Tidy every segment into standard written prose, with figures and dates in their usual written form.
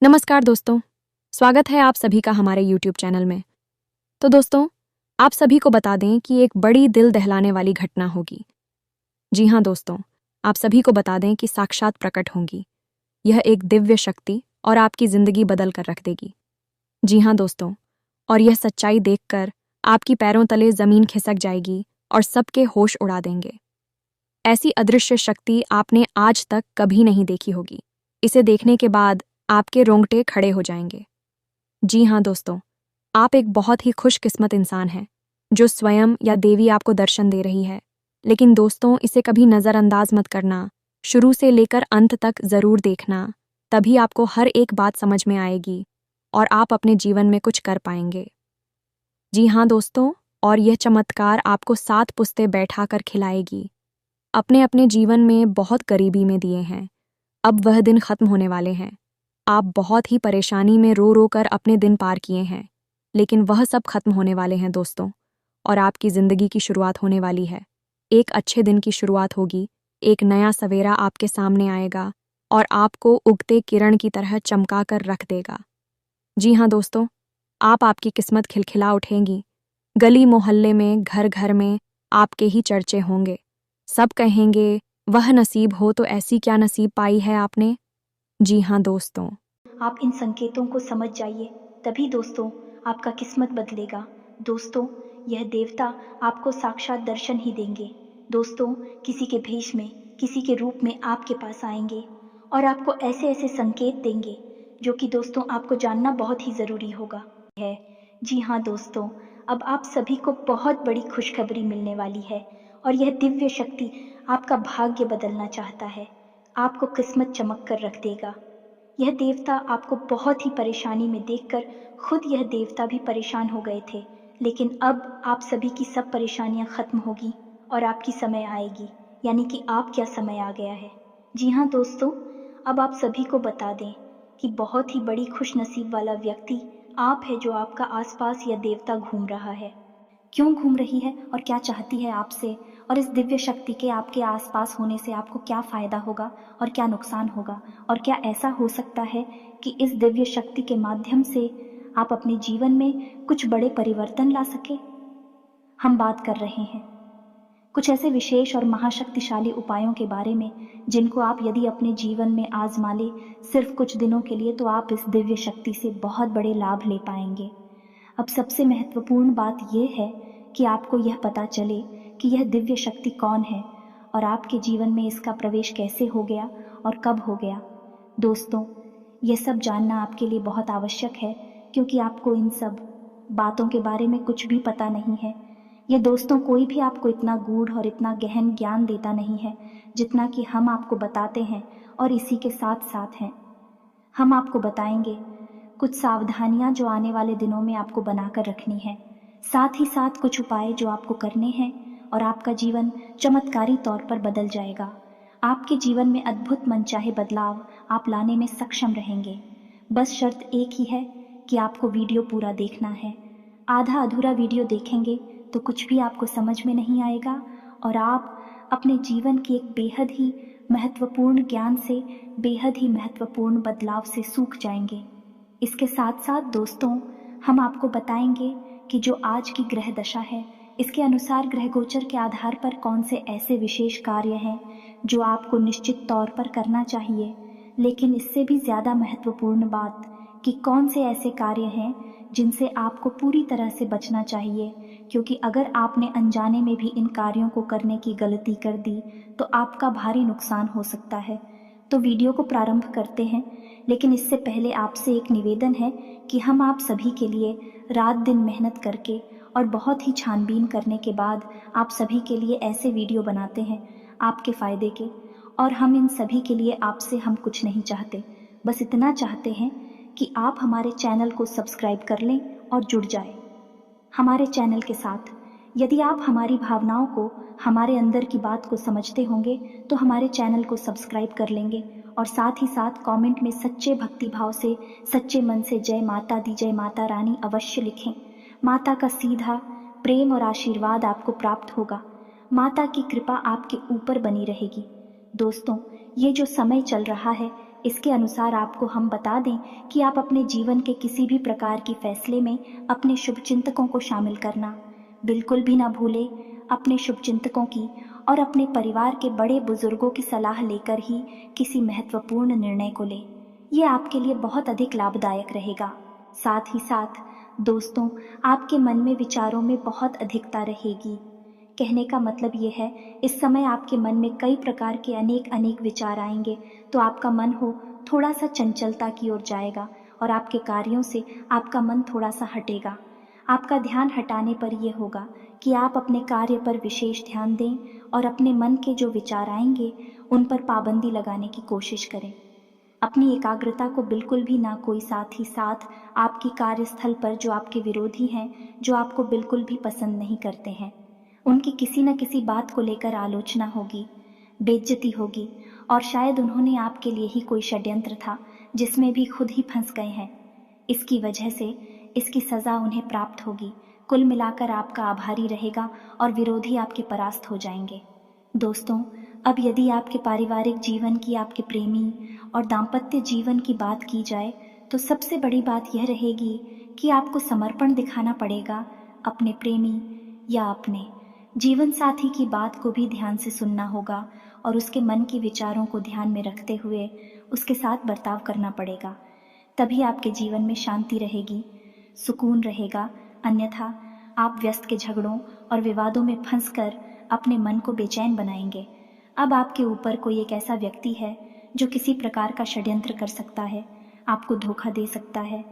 नमस्कार दोस्तों, स्वागत है आप सभी का हमारे YouTube चैनल में। तो दोस्तों, आप सभी को बता दें कि एक बड़ी दिल दहलाने वाली घटना होगी। जी हाँ दोस्तों, आप सभी को बता दें कि साक्षात प्रकट होंगी। यह एक दिव्य शक्ति और आपकी ज़िंदगी बदल कर रख देगी। जी हाँ दोस्तों, और यह सच्चाई देखकर आपकी पैरों तले ज़मीन खिसक जाएगी और सबके होश उड़ा देंगे। ऐसी अदृश्य शक्ति आपने आज तक कभी नहीं देखी होगी। इसे देखने के बाद आपके रोंगटे खड़े हो जाएंगे। जी हाँ दोस्तों, आप एक बहुत ही खुशकिस्मत इंसान हैं, जो स्वयं या देवी आपको दर्शन दे रही है। लेकिन दोस्तों, इसे कभी नज़रअंदाज मत करना। शुरू से लेकर अंत तक ज़रूर देखना, तभी आपको हर एक बात समझ में आएगी और आप अपने जीवन में कुछ कर पाएंगे। जी हाँ दोस्तों, और यह चमत्कार आपको 7 पुश्तें बैठा कर खिलाएगी। अपने अपने जीवन में बहुत गरीबी में दिए हैं, अब वह दिन खत्म होने वाले हैं। आप बहुत ही परेशानी में रो रो कर अपने दिन पार किए हैं, लेकिन वह सब खत्म होने वाले हैं दोस्तों, और आपकी ज़िंदगी की शुरुआत होने वाली है। एक अच्छे दिन की शुरुआत होगी, एक नया सवेरा आपके सामने आएगा और आपको उगते किरण की तरह चमका कर रख देगा। जी हाँ दोस्तों, आपकी किस्मत खिलखिला उठेगी। गली मोहल्ले में, घर घर में आपके ही चर्चे होंगे। सब कहेंगे, वह नसीब हो तो ऐसी क्या नसीब पाई है आपने। जी हाँ दोस्तों, आप इन संकेतों को समझ जाइए, तभी दोस्तों आपका किस्मत बदलेगा। दोस्तों, यह देवता आपको साक्षात दर्शन ही देंगे। दोस्तों, किसी के भेष में, किसी के रूप में आपके पास आएंगे और आपको ऐसे ऐसे संकेत देंगे जो कि दोस्तों आपको जानना बहुत ही ज़रूरी होगा है। जी हाँ दोस्तों, अब आप सभी को बहुत बड़ी खुशखबरी मिलने वाली है और यह दिव्य शक्ति आपका भाग्य बदलना चाहता है। आपको किस्मत चमक कर रख देगा। यह देवता आपको बहुत ही परेशानी में देखकर खुद यह देवता भी परेशान हो गए थे, लेकिन अब आप सभी की सब परेशानियां खत्म होगी और आपकी समय आएगी, यानी कि आप क्या समय आ गया है। जी हाँ दोस्तों, अब आप सभी को बता दें कि बहुत ही बड़ी खुश नसीब वाला व्यक्ति आप है, जो आपका आसपास यह देवता घूम रहा है। क्यों घूम रही है और क्या चाहती है आपसे, और इस दिव्य शक्ति के आपके आसपास होने से आपको क्या फ़ायदा होगा और क्या नुकसान होगा, और क्या ऐसा हो सकता है कि इस दिव्य शक्ति के माध्यम से आप अपने जीवन में कुछ बड़े परिवर्तन ला सके। हम बात कर रहे हैं कुछ ऐसे विशेष और महाशक्तिशाली उपायों के बारे में, जिनको आप यदि अपने जीवन में आजमा ले सिर्फ कुछ दिनों के लिए, तो आप इस दिव्य शक्ति से बहुत बड़े लाभ ले पाएंगे। अब सबसे महत्वपूर्ण बात यह है कि आपको यह पता चले कि यह दिव्य शक्ति कौन है और आपके जीवन में इसका प्रवेश कैसे हो गया और कब हो गया। दोस्तों, यह सब जानना आपके लिए बहुत आवश्यक है, क्योंकि आपको इन सब बातों के बारे में कुछ भी पता नहीं है। यह दोस्तों कोई भी आपको इतना गूढ़ और इतना गहन ज्ञान देता नहीं है जितना कि हम आपको बताते हैं, और इसी के साथ साथ हैं हम आपको बताएंगे कुछ सावधानियां जो आने वाले दिनों में आपको बनाकर रखनी है, साथ ही साथ कुछ उपाय जो आपको करने हैं, और आपका जीवन चमत्कारी तौर पर बदल जाएगा। आपके जीवन में अद्भुत मनचाहे बदलाव आप लाने में सक्षम रहेंगे। बस शर्त एक ही है कि आपको वीडियो पूरा देखना है। आधा अधूरा वीडियो देखेंगे तो कुछ भी आपको समझ में नहीं आएगा और आप अपने जीवन की एक बेहद ही महत्वपूर्ण ज्ञान से, बेहद ही महत्वपूर्ण बदलाव से सूख जाएंगे। इसके साथ साथ दोस्तों, हम आपको बताएंगे कि जो आज की ग्रह दशा है, इसके अनुसार ग्रह गोचर के आधार पर कौन से ऐसे विशेष कार्य हैं जो आपको निश्चित तौर पर करना चाहिए। लेकिन इससे भी ज़्यादा महत्वपूर्ण बात कि कौन से ऐसे कार्य हैं जिनसे आपको पूरी तरह से बचना चाहिए, क्योंकि अगर आपने अनजाने में भी इन कार्यों को करने की गलती कर दी तो आपका भारी नुकसान हो सकता है। तो वीडियो को प्रारंभ करते हैं, लेकिन इससे पहले आपसे एक निवेदन है कि हम आप सभी के लिए रात दिन मेहनत करके और बहुत ही छानबीन करने के बाद आप सभी के लिए ऐसे वीडियो बनाते हैं आपके फ़ायदे के, और हम इन सभी के लिए आपसे हम कुछ नहीं चाहते, बस इतना चाहते हैं कि आप हमारे चैनल को सब्सक्राइब कर लें और जुड़ जाए हमारे चैनल के साथ। यदि आप हमारी भावनाओं को, हमारे अंदर की बात को समझते होंगे तो हमारे चैनल को सब्सक्राइब कर लेंगे, और साथ ही साथ कमेंट में सच्चे भक्तिभाव से, सच्चे मन से जय माता दी, जय माता रानी अवश्य लिखें। माता का सीधा प्रेम और आशीर्वाद आपको प्राप्त होगा। माता की कृपा आपके ऊपर बनी रहेगी। दोस्तों, ये जो समय चल रहा है, इसके अनुसार आपको हम बता दें कि आप अपने जीवन के किसी भी प्रकार की फैसले में अपने शुभचिंतकों को शामिल करना बिल्कुल भी ना भूलें। अपने शुभचिंतकों की और अपने परिवार के बड़े बुजुर्गों की सलाह लेकर ही किसी महत्वपूर्ण निर्णय को लें। ये आपके लिए बहुत अधिक लाभदायक रहेगा। साथ ही साथ दोस्तों, आपके मन में विचारों में बहुत अधिकता रहेगी। कहने का मतलब ये है, इस समय आपके मन में कई प्रकार के अनेक विचार आएंगे, तो आपका मन हो थोड़ा सा चंचलता की ओर जाएगा और आपके कार्यों से आपका मन थोड़ा सा हटेगा। आपका ध्यान हटाने पर यह होगा कि आप अपने कार्य पर विशेष ध्यान दें और अपने मन के जो विचार आएंगे उन पर पाबंदी लगाने की कोशिश करें। अपनी एकाग्रता को बिल्कुल भी ना कोई, साथ ही साथ आपकी कार्यस्थल पर जो आपके विरोधी हैं, जो आपको बिल्कुल भी पसंद नहीं करते हैं, उनकी किसी न किसी बात को लेकर आलोचना होगी, बेइज्जती होगी और शायद उन्होंने आपके लिए ही कोई षड्यंत्र था जिसमें भी खुद ही फंस गए हैं। इसकी वजह से इसकी सज़ा उन्हें प्राप्त होगी। कुल मिलाकर आपका आभारी रहेगा और विरोधी आपके परास्त हो जाएंगे। दोस्तों, अब यदि आपके पारिवारिक जीवन की, आपके प्रेमी और दाम्पत्य जीवन की बात की जाए तो सबसे बड़ी बात यह रहेगी कि आपको समर्पण दिखाना पड़ेगा अपने प्रेमी या अपने जीवन साथी की बात को भी ध्यान से सुनना होगा और उसके मन की विचारों को ध्यान में रखते हुए उसके साथ बर्ताव करना पड़ेगा। तभी आपके जीवन में शांति रहेगी, सुकून रहेगा। अन्यथा आप व्यस्त के झगड़ों और विवादों में फंसकर अपने मन को बेचैन बनाएंगे। अब आपके ऊपर कोई एक ऐसा व्यक्ति है जो किसी प्रकार का षड्यंत्र कर सकता है, आपको धोखा दे सकता है।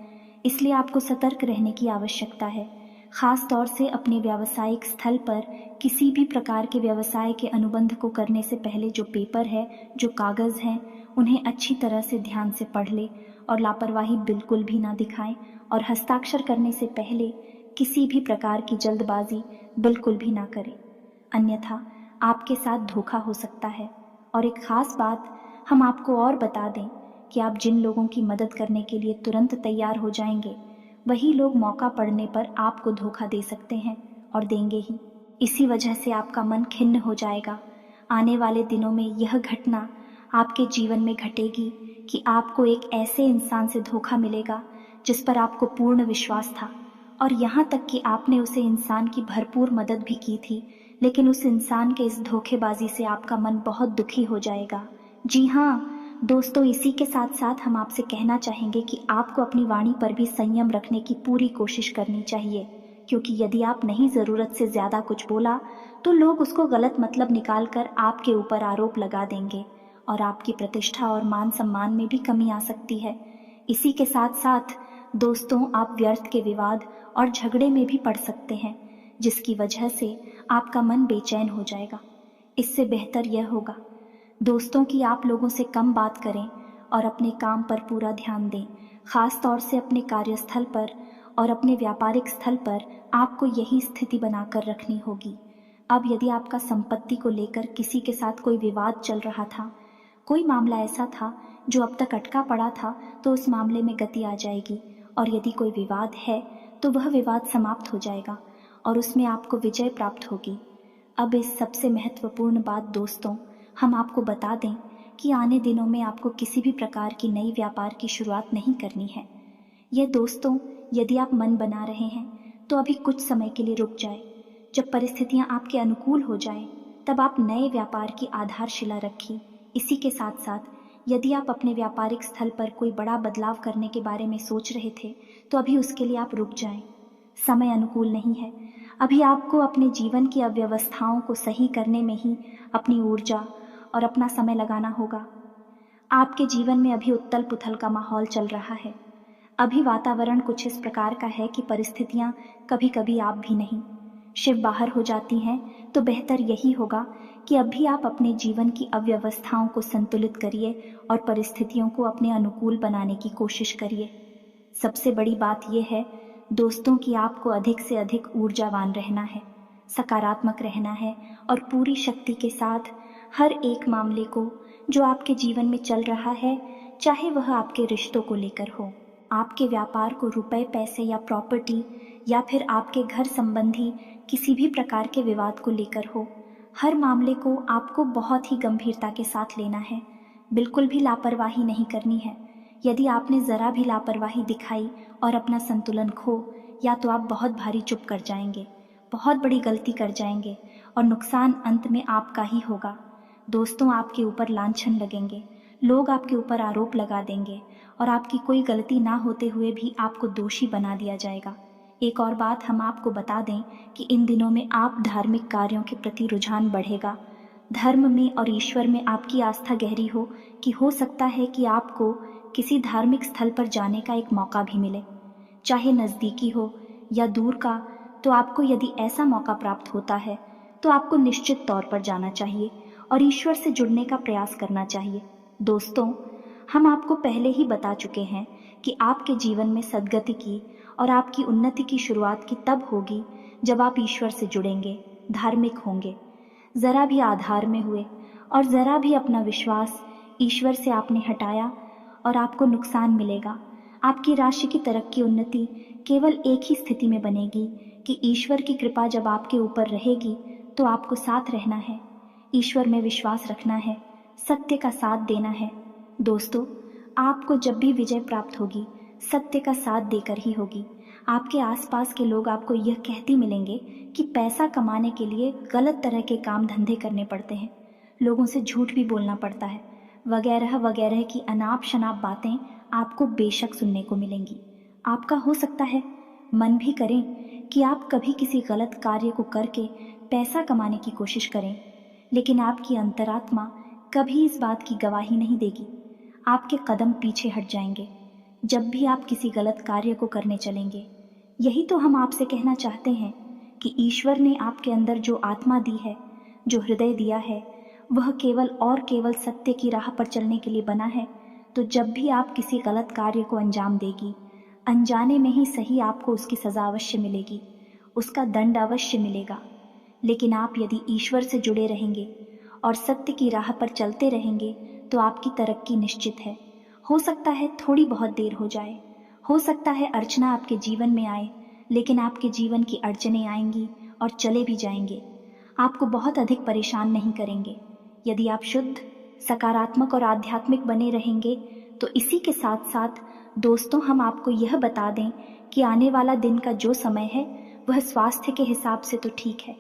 इसलिए आपको सतर्क रहने की आवश्यकता है। खास तौर से अपने व्यावसायिक स्थल पर किसी भी प्रकार के व्यवसाय के अनुबंध को करने से पहले जो पेपर है, जो कागज़ हैं, उन्हें अच्छी तरह से ध्यान से पढ़ ले और लापरवाही बिल्कुल भी ना दिखाएं और हस्ताक्षर करने से पहले किसी भी प्रकार की जल्दबाजी बिल्कुल भी ना करें, अन्यथा आपके साथ धोखा हो सकता है। और एक ख़ास बात हम आपको और बता दें कि आप जिन लोगों की मदद करने के लिए तुरंत तैयार हो जाएंगे, वही लोग मौका पड़ने पर आपको धोखा दे सकते हैं और देंगे ही। इसी वजह से आपका मन खिन्न हो जाएगा। आने वाले दिनों में यह घटना आपके जीवन में घटेगी कि आपको एक ऐसे इंसान से धोखा मिलेगा जिस पर आपको पूर्ण विश्वास था और यहाँ तक कि आपने उसे इंसान की भरपूर मदद भी की थी, लेकिन उस इंसान के इस धोखेबाजी से आपका मन बहुत दुखी हो जाएगा। जी हाँ दोस्तों, इसी के साथ साथ हम आपसे कहना चाहेंगे कि आपको अपनी वाणी पर भी संयम रखने की पूरी कोशिश करनी चाहिए, क्योंकि यदि आप नहीं ज़रूरत से ज़्यादा कुछ बोला तो लोग उसको गलत मतलब निकाल कर आपके ऊपर आरोप लगा देंगे और आपकी प्रतिष्ठा और मान सम्मान में भी कमी आ सकती है। इसी के साथ साथ दोस्तों, आप व्यर्थ के विवाद और झगड़े में भी पड़ सकते हैं, जिसकी वजह से आपका मन बेचैन हो जाएगा। इससे बेहतर यह होगा दोस्तों कि आप लोगों से कम बात करें और अपने काम पर पूरा ध्यान दें। खास तौर से अपने कार्यस्थल पर और अपने व्यापारिक स्थल पर आपको यही स्थिति बनाकर रखनी होगी। अब यदि आपका संपत्ति को लेकर किसी के साथ कोई विवाद चल रहा था, कोई मामला ऐसा था जो अब तक अटका पड़ा था, तो उस मामले में गति आ जाएगी और यदि कोई विवाद है तो वह विवाद समाप्त हो जाएगा और उसमें आपको विजय प्राप्त होगी। अब इस सबसे महत्वपूर्ण बात दोस्तों, हम आपको बता दें कि आने दिनों में आपको किसी भी प्रकार की नई व्यापार की शुरुआत नहीं करनी है। यह दोस्तों, यदि आप मन बना रहे हैं तो अभी कुछ समय के लिए रुक जाए। जब परिस्थितियां आपके अनुकूल हो जाएं, तब आप नए व्यापार की आधारशिला रखिए। इसी के साथ साथ यदि आप अपने व्यापारिक स्थल पर कोई बड़ा बदलाव करने के बारे में सोच रहे थे, तो अभी उसके लिए आप रुक जाएं। समय अनुकूल नहीं है। अभी आपको अपने जीवन की अव्यवस्थाओं को सही करने में ही अपनी ऊर्जा और अपना समय लगाना होगा। आपके जीवन में अभी उथल पुथल का माहौल चल रहा है। अभी वातावरण कुछ इस प्रकार का है कि परिस्थितियां कभी कभी आप भी नहीं शिव बाहर हो जाती हैं, तो बेहतर यही होगा कि अभी आप अपने जीवन की अव्यवस्थाओं को संतुलित करिए और परिस्थितियों को अपने अनुकूल बनाने की कोशिश करिए। सबसे बड़ी बात यह है दोस्तों कि आपको अधिक से अधिक ऊर्जावान रहना है, सकारात्मक रहना है और पूरी शक्ति के साथ हर एक मामले को जो आपके जीवन में चल रहा है, चाहे वह आपके रिश्तों को लेकर हो, आपके व्यापार को रुपए पैसे या प्रॉपर्टी या फिर आपके घर संबंधी किसी भी प्रकार के विवाद को लेकर हो, हर मामले को आपको बहुत ही गंभीरता के साथ लेना है। बिल्कुल भी लापरवाही नहीं करनी है। यदि आपने ज़रा भी लापरवाही दिखाई और अपना संतुलन खो, या तो आप बहुत भारी चुप कर जाएंगे, बहुत बड़ी गलती कर जाएंगे और नुकसान अंत में आपका ही होगा। दोस्तों, आपके ऊपर लांछन लगेंगे, लोग आपके ऊपर आरोप लगा देंगे और आपकी कोई गलती ना होते हुए भी आपको दोषी बना दिया जाएगा। एक और बात हम आपको बता दें कि इन दिनों में आप धार्मिक कार्यों के प्रति रुझान बढ़ेगा। धर्म में और ईश्वर में आपकी आस्था गहरी हो कि हो सकता है कि आपको किसी धार्मिक स्थल पर जाने का एक मौका भी मिले, चाहे नज़दीकी हो या दूर का। तो आपको यदि ऐसा मौका प्राप्त होता है तो आपको निश्चित तौर पर जाना चाहिए और ईश्वर से जुड़ने का प्रयास करना चाहिए। दोस्तों, हम आपको पहले ही बता चुके हैं कि आपके जीवन में सद्गति की और आपकी उन्नति की शुरुआत की तब होगी जब आप ईश्वर से जुड़ेंगे, धार्मिक होंगे, ज़रा भी आधार में हुए और ज़रा भी अपना विश्वास ईश्वर से आपने हटाया और आपको नुकसान मिलेगा। आपकी राशि की तरक्की उन्नति केवल एक ही स्थिति में बनेगी कि ईश्वर की कृपा जब आपके ऊपर रहेगी तो आपको साथ रहना है, ईश्वर में विश्वास रखना है, सत्य का साथ देना है। दोस्तों, आपको जब भी विजय प्राप्त होगी सत्य का साथ देकर ही होगी। आपके आसपास के लोग आपको यह कहते मिलेंगे कि पैसा कमाने के लिए गलत तरह के काम धंधे करने पड़ते हैं, लोगों से झूठ भी बोलना पड़ता है, वगैरह वगैरह की अनाप शनाप बातें आपको बेशक सुनने को मिलेंगी। आपका हो सकता है मन भी करें कि आप कभी किसी गलत कार्य को करके पैसा कमाने की कोशिश करें, लेकिन आपकी अंतरात्मा कभी इस बात की गवाही नहीं देगी। आपके कदम पीछे हट जाएंगे जब भी आप किसी गलत कार्य को करने चलेंगे। यही तो हम आपसे कहना चाहते हैं कि ईश्वर ने आपके अंदर जो आत्मा दी है, जो हृदय दिया है, वह केवल और केवल सत्य की राह पर चलने के लिए बना है। तो जब भी आप किसी गलत कार्य को अंजाम देगी, अनजाने में ही सही, आपको उसकी सज़ा अवश्य मिलेगी, उसका दंड अवश्य मिलेगा। लेकिन आप यदि ईश्वर से जुड़े रहेंगे और सत्य की राह पर चलते रहेंगे तो आपकी तरक्की निश्चित है। हो सकता है थोड़ी बहुत देर हो जाए, हो सकता है अर्चना आपके जीवन में आए, लेकिन आपके जीवन की अड़चनें आएंगी और चले भी जाएंगे, आपको बहुत अधिक परेशान नहीं करेंगे। यदि आप शुद्ध, सकारात्मक और आध्यात्मिक बने रहेंगे तो इसी के साथ साथ दोस्तों, हम आपको यह बता दें कि आने वाला दिन का जो समय है वह स्वास्थ्य के हिसाब से तो ठीक है,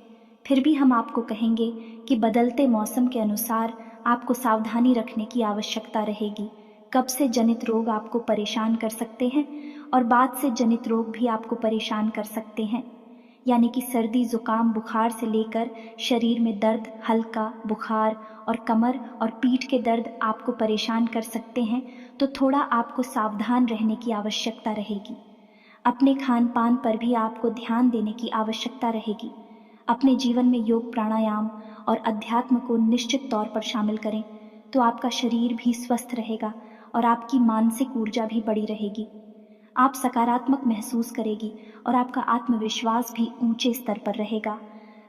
फिर भी हम आपको कहेंगे कि बदलते मौसम के अनुसार आपको सावधानी रखने की आवश्यकता रहेगी। कब से जनित रोग आपको परेशान कर सकते हैं और बाद से जनित रोग भी आपको परेशान कर सकते हैं, यानी कि सर्दी, जुकाम, बुखार से लेकर शरीर में दर्द, हल्का बुखार और कमर और पीठ के दर्द आपको परेशान कर सकते हैं। तो थोड़ा आपको सावधान रहने की आवश्यकता रहेगी। अपने खान पान पर भी आपको ध्यान देने की आवश्यकता रहेगी। अपने जीवन में योग, प्राणायाम और अध्यात्म को निश्चित तौर पर शामिल करें तो आपका शरीर भी स्वस्थ रहेगा और आपकी मानसिक ऊर्जा भी बढ़ी रहेगी। आप सकारात्मक महसूस करेगी और आपका आत्मविश्वास भी ऊंचे स्तर पर रहेगा।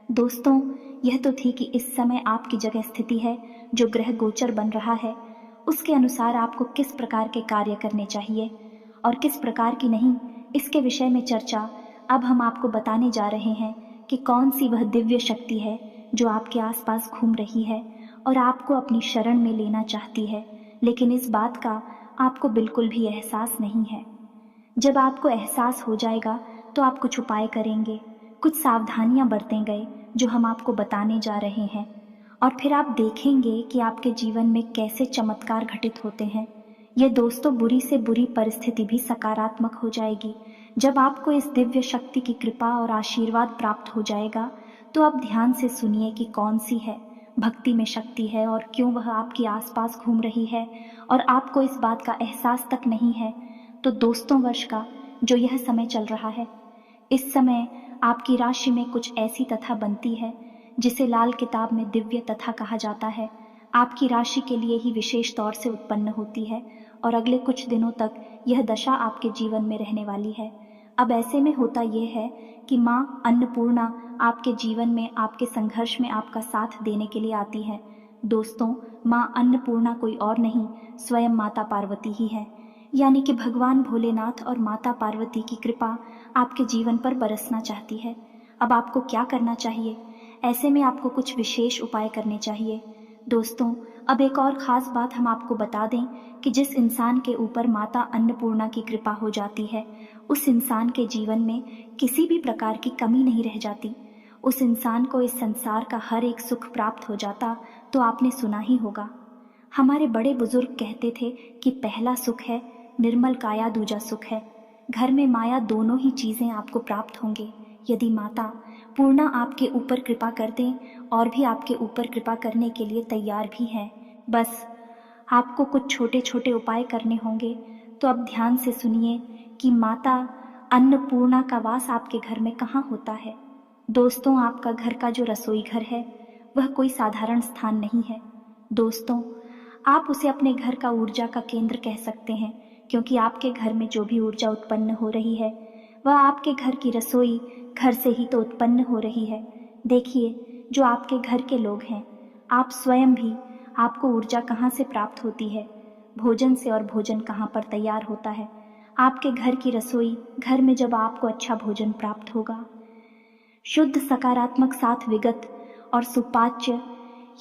दोस्तों, यह तो थी कि इस समय आपकी जगह स्थिति है, जो ग्रह गोचर बन रहा है उसके अनुसार आपको किस प्रकार के कार्य करने चाहिए और किस प्रकार की नहीं, इसके विषय में चर्चा अब हम आपको बताने जा रहे हैं कि कौन सी वह दिव्य शक्ति है जो आपके आसपास घूम रही है और आपको अपनी शरण में लेना चाहती है, लेकिन इस बात का आपको बिल्कुल भी एहसास नहीं है। जब आपको एहसास हो जाएगा तो आप कुछ उपाय करेंगे, कुछ सावधानियां बरतेंगे जो हम आपको बताने जा रहे हैं, और फिर आप देखेंगे कि आपके जीवन में कैसे चमत्कार घटित होते हैं। ये दोस्तों, बुरी से बुरी परिस्थिति भी सकारात्मक हो जाएगी। जब आपको इस दिव्य शक्ति की कृपा और आशीर्वाद प्राप्त हो जाएगा तो आप ध्यान से सुनिए कि कौन सी है भक्ति में शक्ति है और क्यों वह आपके आसपास घूम रही है और आपको इस बात का एहसास तक नहीं है। तो दोस्तों, वर्ष का जो यह समय चल रहा है, इस समय आपकी राशि में कुछ ऐसी तथा बनती है जिसे लाल किताब में दिव्य तथा कहा जाता है। आपकी राशि के लिए ही विशेष तौर से उत्पन्न होती है और अगले कुछ दिनों तक यह दशा आपके जीवन में रहने वाली है। अब ऐसे में होता यह है कि माँ अन्नपूर्णा आपके जीवन में, आपके संघर्ष में आपका साथ देने के लिए आती है। दोस्तों, माँ अन्नपूर्णा कोई और नहीं, स्वयं माता पार्वती ही है, यानी कि भगवान भोलेनाथ और माता पार्वती की कृपा आपके जीवन पर बरसना चाहती है। अब आपको क्या करना चाहिए? ऐसे में आपको कुछ विशेष उपाय करने चाहिए। दोस्तों, अब एक और ख़ास बात हम आपको बता दें कि जिस इंसान के ऊपर माता अन्नपूर्णा की कृपा हो जाती है, उस इंसान के जीवन में किसी भी प्रकार की कमी नहीं रह जाती। उस इंसान को इस संसार का हर एक सुख प्राप्त हो जाता। तो आपने सुना ही होगा, हमारे बड़े बुजुर्ग कहते थे कि पहला सुख है निर्मल काया, दूजा सुख है घर में माया। दोनों ही चीज़ें आपको प्राप्त होंगे यदि माता पूर्णा आपके ऊपर कृपा कर दें और भी आपके ऊपर कृपा करने के लिए तैयार भी हैं। बस आपको कुछ छोटे छोटे उपाय करने होंगे। तो अब ध्यान से सुनिए कि माता अन्नपूर्णा का वास आपके घर में कहाँ होता है। दोस्तों, आपका घर का जो रसोई घर है वह कोई साधारण स्थान नहीं है। दोस्तों, आप उसे अपने घर का ऊर्जा का केंद्र कह सकते हैं, क्योंकि आपके घर में जो भी ऊर्जा उत्पन्न हो रही है वह आपके घर की रसोई घर से ही तो उत्पन्न हो रही है। देखिए, जो आपके घर के लोग हैं, आप स्वयं भी, आपको ऊर्जा कहाँ से प्राप्त होती है? भोजन से। और भोजन कहाँ पर तैयार होता है? आपके घर की रसोई घर में। जब आपको अच्छा भोजन प्राप्त होगा, शुद्ध, सकारात्मक, साथ विगत और सुपाच्य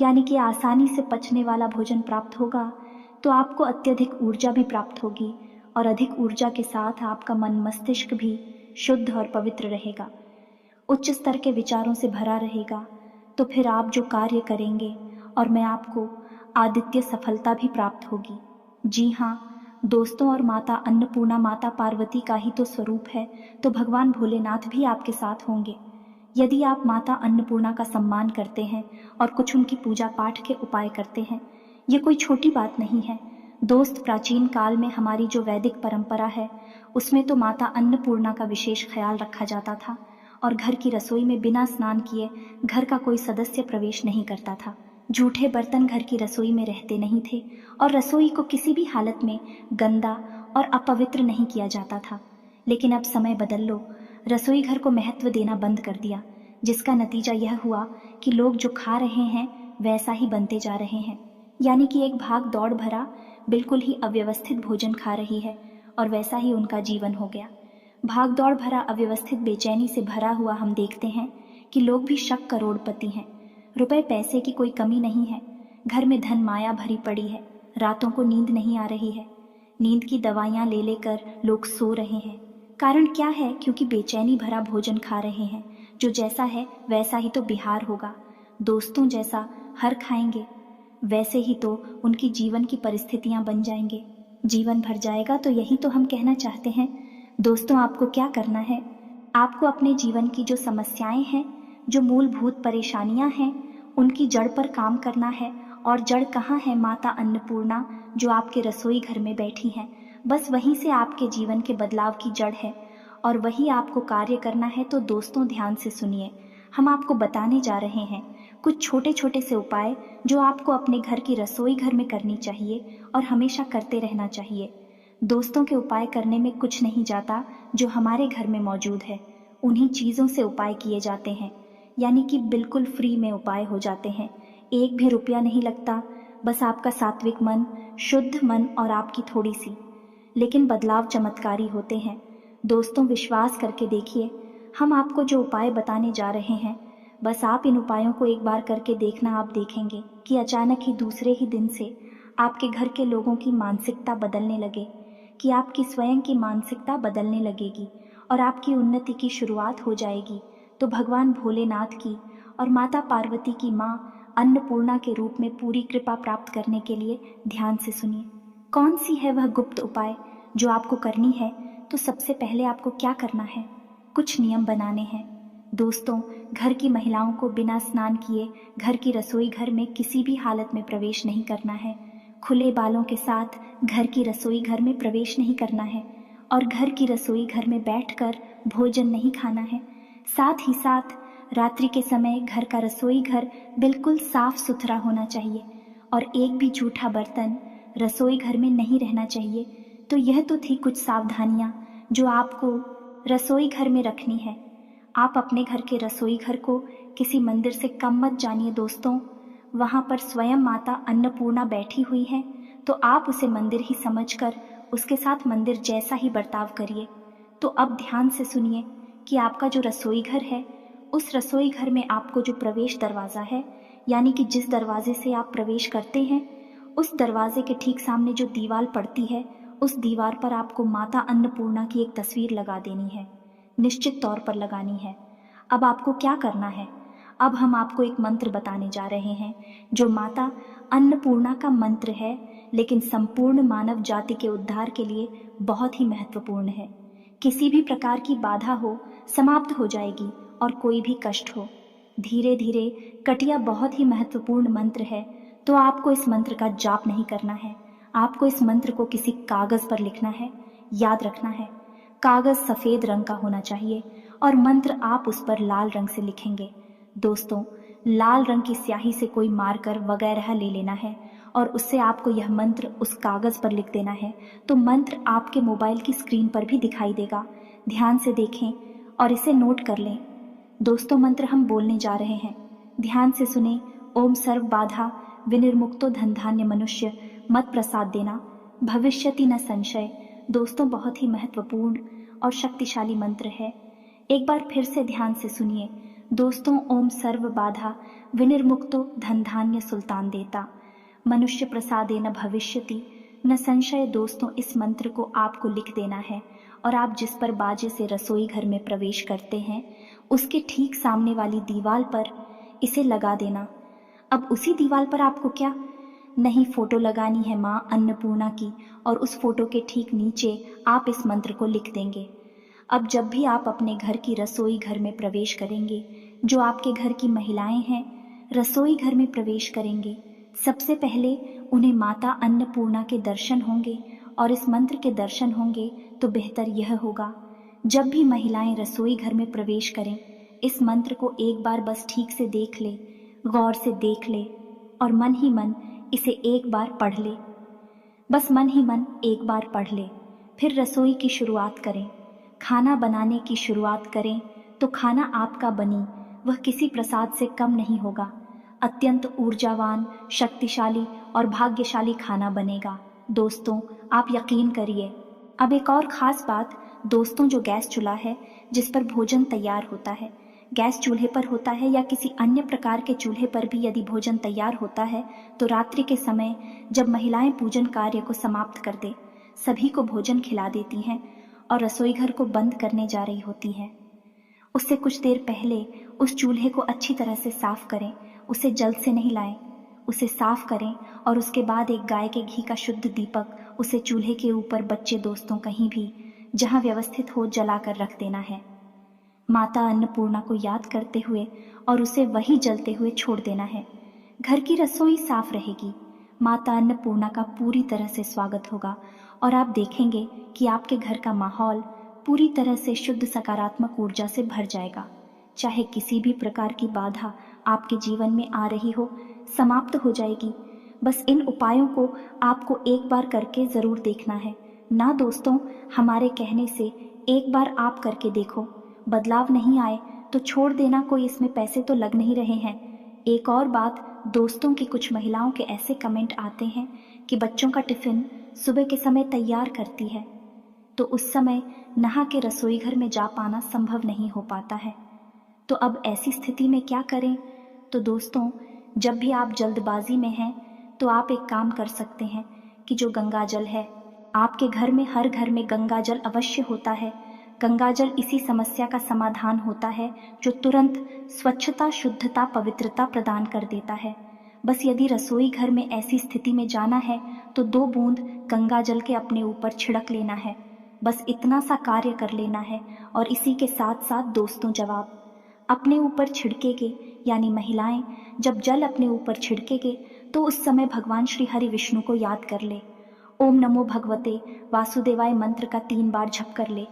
यानी कि आसानी से पचने वाला भोजन प्राप्त होगा, तो आपको अत्यधिक ऊर्जा भी प्राप्त होगी। और अधिक ऊर्जा के साथ आपका मन मस्तिष्क भी शुद्ध और पवित्र रहेगा, उच्च स्तर के विचारों से भरा रहेगा। तो फिर आप जो कार्य करेंगे और मैं आपको आदित्य सफलता भी प्राप्त होगी। जी हाँ दोस्तों, और माता अन्नपूर्णा माता पार्वती का ही तो स्वरूप है, तो भगवान भोलेनाथ भी आपके साथ होंगे। यदि आप माता अन्नपूर्णा का सम्मान करते हैं और कुछ उनकी पूजा पाठ के उपाय करते हैं, ये कोई छोटी बात नहीं है। दोस्त, प्राचीन काल में हमारी जो वैदिक परंपरा है उसमें तो माता अन्नपूर्णा का विशेष ख्याल रखा जाता था और घर की रसोई में बिना स्नान किए घर का कोई सदस्य प्रवेश नहीं करता था। जूठे बर्तन घर की रसोई में रहते नहीं थे और रसोई को किसी भी हालत में गंदा और अपवित्र नहीं किया जाता था। लेकिन अब समय बदल लो, रसोई घर को महत्व देना बंद कर दिया, जिसका नतीजा यह हुआ कि लोग जो खा रहे हैं वैसा ही बनते जा रहे हैं। यानी कि एक भाग दौड़ भरा, बिल्कुल ही अव्यवस्थित भोजन खा रही है और वैसा ही उनका जीवन हो गया। भाग दौड़ भरा, अव्यवस्थित, बेचैनी से भरा हुआ हम देखते हैं कि लोग भी शक करोड़पति हैं। रुपए पैसे की कोई कमी नहीं है, घर में धन माया भरी पड़ी है। रातों को नींद नहीं आ रही है, नींद की दवाइयाँ ले लेकर लोग सो रहे हैं। कारण क्या है? क्योंकि बेचैनी भरा भोजन खा रहे हैं। जो जैसा है वैसा ही तो बिहार होगा। दोस्तों, जैसा हर खाएंगे वैसे ही तो उनकी जीवन की परिस्थितियां बन जाएंगे, जीवन भर जाएगा। तो यही तो हम कहना चाहते हैं। दोस्तों, आपको क्या करना है? आपको अपने जीवन की जो समस्याएं हैं, जो मूलभूत परेशानियां हैं, उनकी जड़ पर काम करना है। और जड़ कहाँ है? माता अन्नपूर्णा जो आपके रसोई घर में बैठी हैं, बस वहीं से आपके जीवन के बदलाव की जड़ है और वही आपको कार्य करना है। तो दोस्तों, ध्यान से सुनिए, हम आपको बताने जा रहे हैं कुछ छोटे छोटे से उपाय जो आपको अपने घर की रसोई घर में करनी चाहिए और हमेशा करते रहना चाहिए। दोस्तों, के उपाय करने में कुछ नहीं जाता, जो हमारे घर में मौजूद है उन्हीं चीज़ों से उपाय किए जाते हैं, यानी कि बिल्कुल फ्री में उपाय हो जाते हैं। एक भी रुपया नहीं लगता, बस आपका सात्विक मन, शुद्ध मन और आपकी थोड़ी सी, लेकिन बदलाव चमत्कारी होते हैं। दोस्तों, विश्वास करके देखिए, हम आपको जो उपाय बताने जा रहे हैं, बस आप इन उपायों को एक बार करके देखना। आप देखेंगे कि अचानक ही दूसरे ही दिन से आपके घर के लोगों की मानसिकता बदलने लगे, कि आपकी स्वयं की मानसिकता बदलने लगेगी और आपकी उन्नति की शुरुआत हो जाएगी। तो भगवान भोलेनाथ की और माता पार्वती की माँ अन्नपूर्णा के रूप में पूरी कृपा प्राप्त करने के लिए ध्यान से सुनिए, कौन सी है वह गुप्त उपाय जो आपको करनी है। तो सबसे पहले आपको क्या करना है? कुछ नियम बनाने हैं। दोस्तों, घर की महिलाओं को बिना स्नान किए घर की रसोई घर में किसी भी हालत में प्रवेश नहीं करना है। खुले बालों के साथ घर की रसोई घर में प्रवेश नहीं करना है और घर की रसोई घर में बैठकर भोजन नहीं खाना है। साथ ही साथ रात्रि के समय घर का रसोई घर बिल्कुल साफ सुथरा होना चाहिए और एक भी जूठा बर्तन रसोई घर में नहीं रहना चाहिए। तो यह तो थी कुछ सावधानियां जो आपको रसोई घर में रखनी है। आप अपने घर के रसोई घर को किसी मंदिर से कम मत जानिए दोस्तों। वहाँ पर स्वयं माता अन्नपूर्णा बैठी हुई है, तो आप उसे मंदिर ही समझकर उसके साथ मंदिर जैसा ही बर्ताव करिए। तो अब ध्यान से सुनिए कि आपका जो रसोई घर है, उस रसोई घर में आपको जो प्रवेश दरवाज़ा है, यानी कि जिस दरवाजे से आप प्रवेश करते हैं उस दरवाजे के ठीक सामने जो दीवार पड़ती है उस दीवार पर आपको माता अन्नपूर्णा की एक तस्वीर लगा देनी है, निश्चित तौर पर लगानी है। अब आपको क्या करना है? अब हम आपको एक मंत्र बताने जा रहे हैं जो माता अन्नपूर्णा का मंत्र है, लेकिन संपूर्ण मानव जाति के उद्धार के लिए बहुत ही महत्वपूर्ण है। किसी भी प्रकार की बाधा हो समाप्त हो जाएगी और कोई भी कष्ट हो धीरे धीरे कटिया बहुत ही महत्वपूर्ण मंत्र है। तो आपको इस मंत्र का जाप नहीं करना है, आपको इस मंत्र को किसी कागज पर लिखना है। याद रखना है कागज सफेद रंग का होना चाहिए और मंत्र आप उस पर लाल रंग से लिखेंगे। दोस्तों, लाल रंग की स्याही से कोई मार्कर वगैरह ले लेना है और उससे आपको यह मंत्र उस कागज पर लिख देना है। तो मंत्र आपके मोबाइल की स्क्रीन पर भी दिखाई देगा। ध्यान से देखें और इसे नोट कर लें। दोस्तों, मंत्र हम बोलने जा रहे हैं, ध्यान से सुने। ओम सर्व बाधा विनिर्मुक्तो धन धान्य मनुष्य मत प्रसाद देना भविष्यति न संशय। दोस्तों, बहुत ही महत्वपूर्ण और शक्तिशाली मंत्र है। एक बार फिर से ध्यान से सुनिए। दोस्तों, ओम सर्व बाधा विनिर्मुक्तो धन धान्य सुल्तान देता मनुष्य प्रसादे न भविष्यति न संशय। दोस्तों, इस मंत्र को आपको लिख देना है और आप जिस पर बाजे से रसोई घर में प्रवेश करते हैं उसके ठीक सामने वाली दीवार पर इसे लगा देना। अब उसी दीवार पर आपको क्या नहीं, फोटो लगानी है माँ अन्नपूर्णा की और उस फोटो के ठीक नीचे आप इस मंत्र को लिख देंगे। अब जब भी आप अपने घर की रसोई घर में प्रवेश करेंगे, जो आपके घर की महिलाएं हैं रसोई घर में प्रवेश करेंगे, सबसे पहले उन्हें माता अन्नपूर्णा के दर्शन होंगे और इस मंत्र के दर्शन होंगे तो बेहतर यह होगा जब भी महिलाएं रसोई घर में प्रवेश करें इस मंत्र को एक बार बस ठीक से देख ले, गौर से देख ले और मन ही मन इसे एक बार पढ़ ले। बस मन ही मन एक बार पढ़ ले। फिर रसोई की शुरुआत करें, खाना बनाने की शुरुआत करें तो खाना आपका बनी वह किसी प्रसाद से कम नहीं होगा। अत्यंत ऊर्जावान, शक्तिशाली और भाग्यशाली खाना बनेगा। दोस्तों, आप यकीन करिए। अब एक और ख़ास बात दोस्तों, जो गैस चूल्हा है जिस पर भोजन तैयार होता है, गैस चूल्हे पर होता है या किसी अन्य प्रकार के चूल्हे पर भी यदि भोजन तैयार होता है तो रात्रि के समय जब महिलाएं पूजन कार्य को समाप्त कर दे सभी को भोजन खिला देती हैं और रसोई घर को बंद करने जा रही होती हैं, उससे कुछ देर पहले उस चूल्हे को अच्छी तरह से साफ करें। उसे जल्द से नहीं लाएं, उसे साफ करें और उसके बाद एक गाय के घी का शुद्ध दीपक उसे चूल्हे के ऊपर बच्चे दोस्तों कहीं भी जहां व्यवस्थित हो जलाकर रख देना है। माता अन्नपूर्णा को याद करते हुए और उसे वहीं जलते हुए छोड़ देना है। घर की रसोई साफ रहेगी, माता अन्नपूर्णा का पूरी तरह से स्वागत होगा और आप देखेंगे कि आपके घर का माहौल पूरी तरह से शुद्ध सकारात्मक ऊर्जा से भर जाएगा। चाहे किसी भी प्रकार की बाधा आपके जीवन में आ रही हो, समाप्त हो जाएगी। बस इन उपायों को आपको एक बार करके ज़रूर देखना है ना दोस्तों। हमारे कहने से एक बार आप करके देखो, बदलाव नहीं आए तो छोड़ देना, कोई इसमें पैसे तो लग नहीं रहे हैं। एक और बात दोस्तों, की कुछ महिलाओं के ऐसे कमेंट आते हैं कि बच्चों का टिफ़िन सुबह के समय तैयार करती है तो उस समय नहा के रसोई घर में जा पाना संभव नहीं हो पाता है। तो अब ऐसी स्थिति में क्या करें? तो दोस्तों, जब भी आप जल्दबाजी में हैं तो आप एक काम कर सकते हैं कि जो गंगा जल है आपके घर में, हर घर में गंगा जल अवश्य होता है। गंगा जल इसी समस्या का समाधान होता है जो तुरंत स्वच्छता, शुद्धता, पवित्रता प्रदान कर देता है। बस यदि रसोई घर में ऐसी स्थिति में जाना है तो 2 बूंद गंगा जल के अपने ऊपर छिड़क लेना है। बस इतना सा कार्य कर लेना है और इसी के साथ साथ दोस्तों, जवाब अपने ऊपर छिड़केगे, यानी महिलाएं जब जल अपने ऊपर छिड़केगे तो उस समय भगवान श्री हरि विष्णु को याद कर ले। ओम नमो भगवते वासुदेवाय मंत्र का 3 बार जप कर ले।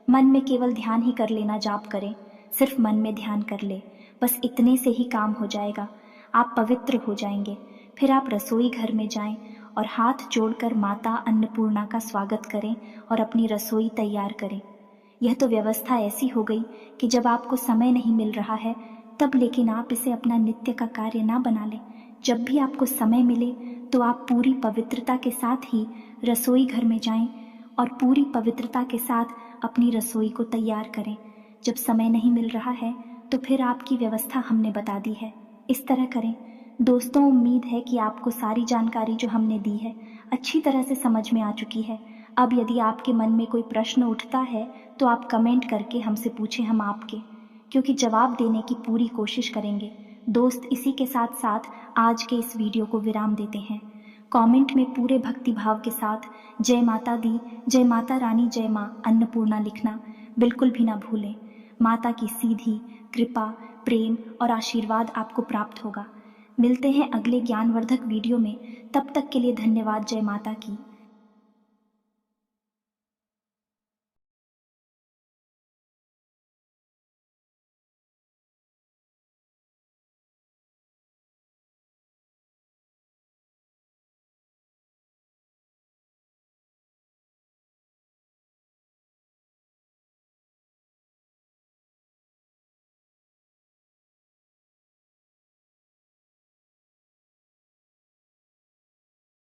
मन में केवल ध्यान ही कर लेना, जाप करें, सिर्फ मन में ध्यान कर ले। बस इतने से ही काम हो जाएगा, आप पवित्र हो जाएंगे। फिर आप रसोई घर में जाएं और हाथ जोड़कर माता अन्नपूर्णा का स्वागत करें और अपनी रसोई तैयार करें। यह तो व्यवस्था ऐसी हो गई कि जब आपको समय नहीं मिल रहा है तब, लेकिन आप इसे अपना नित्य का कार्य ना बना लें। जब भी आपको समय मिले तो आप पूरी पवित्रता के साथ ही रसोई घर में जाएं और पूरी पवित्रता के साथ अपनी रसोई को तैयार करें। जब समय नहीं मिल रहा है तो फिर आपकी व्यवस्था हमने बता दी है, इस तरह करें। दोस्तों, उम्मीद है कि आपको सारी जानकारी जो हमने दी है अच्छी तरह से समझ में आ चुकी है। अब यदि आपके मन में कोई प्रश्न उठता है तो आप कमेंट करके हमसे पूछें, हम आपके क्योंकि जवाब देने की पूरी कोशिश करेंगे। दोस्त, इसी के साथ साथ आज के इस वीडियो को विराम देते हैं। कमेंट में पूरे भक्ति भाव के साथ जय माता दी, जय माता रानी, जय माँ अन्नपूर्णा लिखना बिल्कुल भी ना भूलें। माता की सीधी कृपा, प्रेम और आशीर्वाद आपको प्राप्त होगा। मिलते हैं अगले ज्ञानवर्धक वीडियो में। तब तक के लिए धन्यवाद। जय माता की।